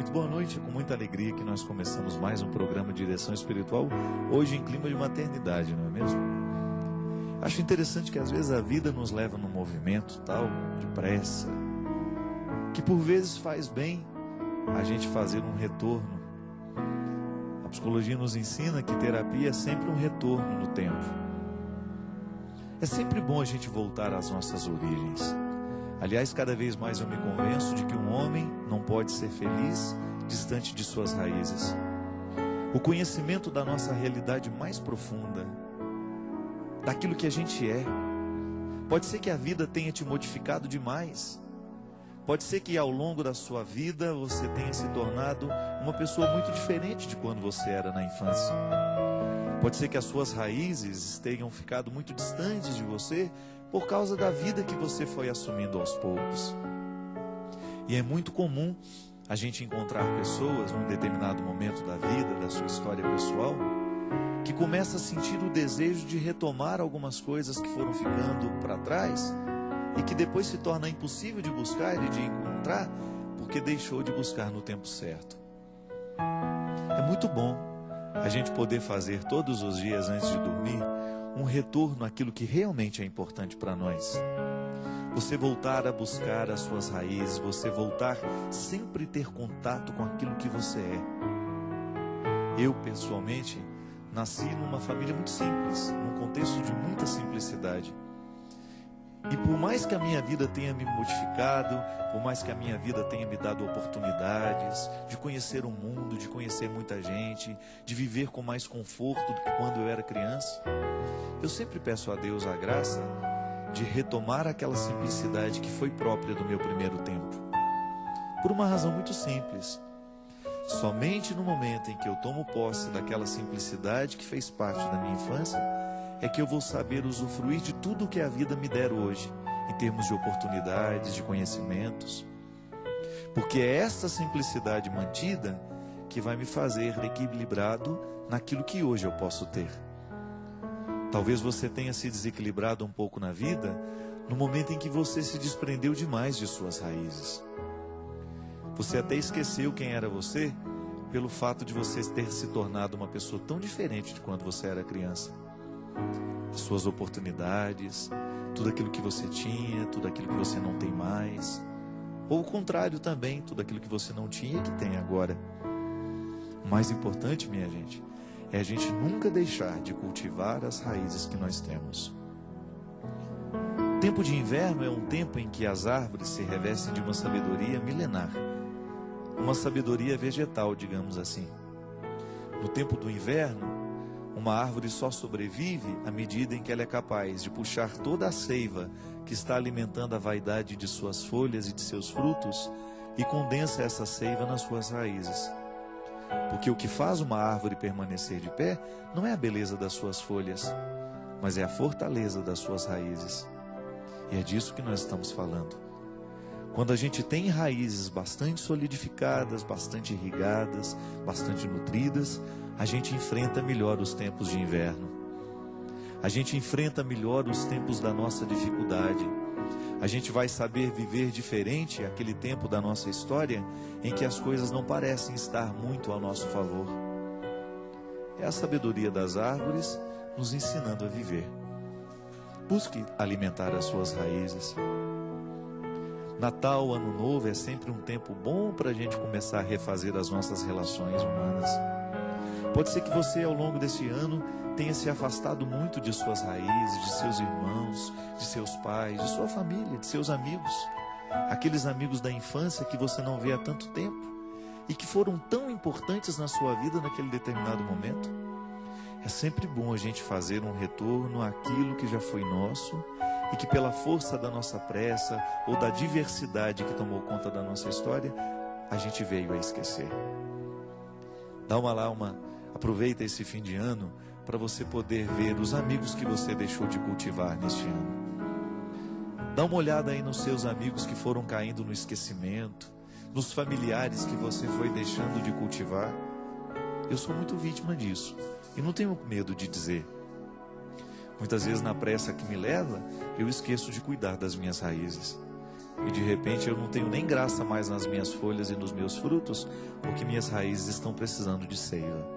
Muito boa noite, é com muita alegria que nós começamos mais um programa de direção espiritual, hoje em clima de maternidade, não é mesmo? Acho interessante que às vezes a vida nos leva num movimento tal, de pressa, que por vezes faz bem a gente fazer um retorno. A psicologia nos ensina que terapia é sempre um retorno no tempo. É sempre bom a gente voltar às nossas origens. Aliás, cada vez mais eu me convenço de que um homem não pode ser feliz distante de suas raízes. O conhecimento da nossa realidade mais profunda, daquilo que a gente é. Pode ser que a vida tenha te modificado demais. Pode ser que ao longo da sua vida você tenha se tornado uma pessoa muito diferente de quando você era na infância. Pode ser que as suas raízes tenham ficado muito distantes de você por causa da vida que você foi assumindo aos poucos. E é muito comum a gente encontrar pessoas num determinado momento da vida, da sua história pessoal, que começa a sentir o desejo de retomar algumas coisas que foram ficando para trás e que depois se torna impossível de buscar e de encontrar porque deixou de buscar no tempo certo. É muito bom a gente poder fazer todos os dias antes de dormir um retorno àquilo que realmente é importante para nós. Você voltar a buscar as suas raízes, você voltar sempre ter contato com aquilo que você é. Eu, pessoalmente, nasci numa família muito simples, num contexto de muita simplicidade. E por mais que a minha vida tenha me modificado, por mais que a minha vida tenha me dado oportunidades de conhecer o mundo, de conhecer muita gente, de viver com mais conforto do que quando eu era criança, eu sempre peço a Deus a graça de retomar aquela simplicidade que foi própria do meu primeiro tempo. Por uma razão muito simples. Somente no momento em que eu tomo posse daquela simplicidade que fez parte da minha infância, é que eu vou saber usufruir de tudo que a vida me der hoje, em termos de oportunidades, de conhecimentos. Porque é essa simplicidade mantida que vai me fazer equilibrado naquilo que hoje eu posso ter. Talvez você tenha se desequilibrado um pouco na vida no momento em que você se desprendeu demais de suas raízes. Você até esqueceu quem era você pelo fato de você ter se tornado uma pessoa tão diferente de quando você era criança. Suas oportunidades, tudo aquilo que você tinha, tudo aquilo que você não tem mais, ou o contrário também, tudo aquilo que você não tinha e que tem agora. O mais importante, minha gente, é a gente nunca deixar de cultivar as raízes que nós temos. O tempo de inverno é um tempo em que as árvores se revestem de uma sabedoria milenar, uma sabedoria vegetal, digamos assim. No tempo do inverno, uma árvore só sobrevive à medida em que ela é capaz de puxar toda a seiva que está alimentando a vaidade de suas folhas e de seus frutos e condensa essa seiva nas suas raízes. Porque o que faz uma árvore permanecer de pé não é a beleza das suas folhas, mas é a fortaleza das suas raízes. E é disso que nós estamos falando. Quando a gente tem raízes bastante solidificadas, bastante irrigadas, bastante nutridas, a gente enfrenta melhor os tempos de inverno. A gente enfrenta melhor os tempos da nossa dificuldade. A gente vai saber viver diferente aquele tempo da nossa história em que as coisas não parecem estar muito ao nosso favor. É a sabedoria das árvores nos ensinando a viver. Busque alimentar as suas raízes. Natal, Ano Novo é sempre um tempo bom para a gente começar a refazer as nossas relações humanas. Pode ser que você ao longo desse ano tenha se afastado muito de suas raízes, de seus irmãos, de seus pais, de sua família, de seus amigos. Aqueles amigos da infância que você não vê há tanto tempo e que foram tão importantes na sua vida naquele determinado momento. É sempre bom a gente fazer um retorno àquilo que já foi nosso e que pela força da nossa pressa ou da diversidade que tomou conta da nossa história, a gente veio a esquecer. Aproveita esse fim de ano para você poder ver os amigos que você deixou de cultivar neste ano. Dá uma olhada aí nos seus amigos que foram caindo no esquecimento, nos familiares que você foi deixando de cultivar. Eu sou muito vítima disso e não tenho medo de dizer. Muitas vezes na pressa que me leva, eu esqueço de cuidar das minhas raízes. e de repente eu não tenho nem graça mais nas minhas folhas e nos meus frutos, porque minhas raízes estão precisando de seiva.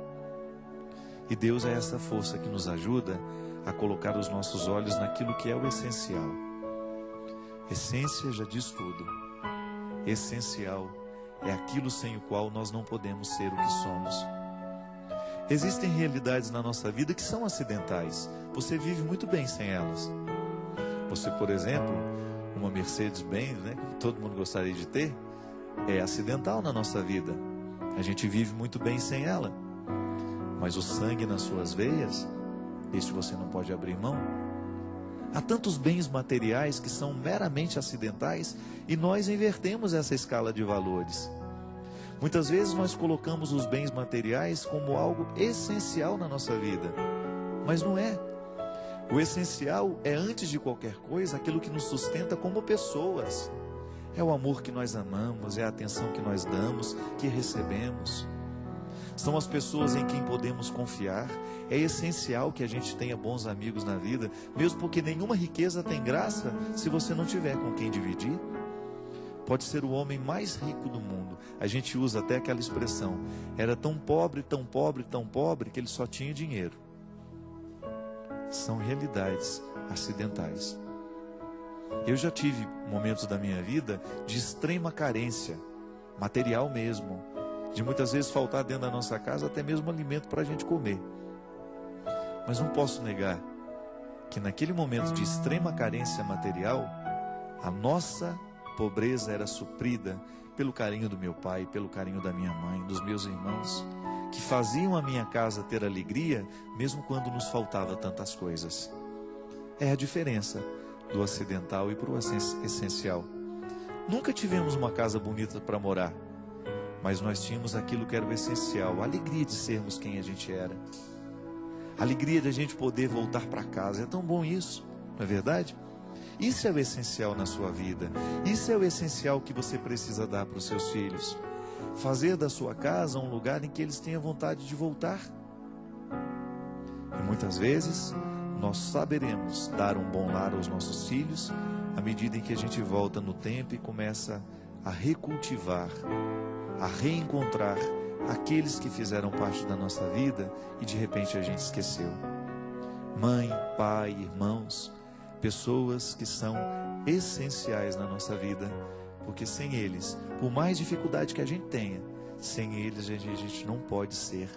E Deus é essa força que nos ajuda a colocar os nossos olhos naquilo que é o essencial. Essência já diz tudo. Essencial é aquilo sem o qual nós não podemos ser o que somos. Existem realidades na nossa vida que são acidentais. Você vive muito bem sem elas. Você, por exemplo, uma Mercedes-Benz, né, que todo mundo gostaria de ter, é acidental na nossa vida. A gente vive muito bem sem ela. Mas o sangue nas suas veias, esse você não pode abrir mão. Há tantos bens materiais que são meramente acidentais e nós invertemos essa escala de valores. Muitas vezes nós colocamos os bens materiais como algo essencial na nossa vida, mas não é. O essencial é, antes de qualquer coisa, aquilo que nos sustenta como pessoas. É o amor que nós amamos, é a atenção que nós damos, que recebemos. São as pessoas em quem podemos confiar. É essencial que a gente tenha bons amigos na vida, mesmo porque nenhuma riqueza tem graça se você não tiver com quem dividir. Pode ser o homem mais rico do mundo. A gente usa até aquela expressão: era tão pobre, tão pobre, tão pobre, que ele só tinha dinheiro. São realidades acidentais. Eu já tive momentos da minha vida de extrema carência, material mesmo, de muitas vezes faltar dentro da nossa casa até mesmo alimento para a gente comer. Mas não posso negar que naquele momento de extrema carência material, a nossa pobreza era suprida pelo carinho do meu pai, pelo carinho da minha mãe, dos meus irmãos, que faziam a minha casa ter alegria, mesmo quando nos faltava tantas coisas. É a diferença do acidental e para o essencial. Nunca tivemos uma casa bonita para morar, mas nós tínhamos aquilo que era o essencial, a alegria de sermos quem a gente era, a alegria de a gente poder voltar para casa. É tão bom isso, não é verdade? Isso é o essencial na sua vida. Isso é o essencial que você precisa dar para os seus filhos. Fazer da sua casa um lugar em que eles tenham vontade de voltar. E muitas vezes nós saberemos dar um bom lar aos nossos filhos à medida em que a gente volta no tempo e começa a recultivar, a reencontrar aqueles que fizeram parte da nossa vida e de repente a gente esqueceu. Mãe, pai, irmãos, pessoas que são essenciais na nossa vida, porque sem eles, por mais dificuldade que a gente tenha, sem eles a gente não pode ser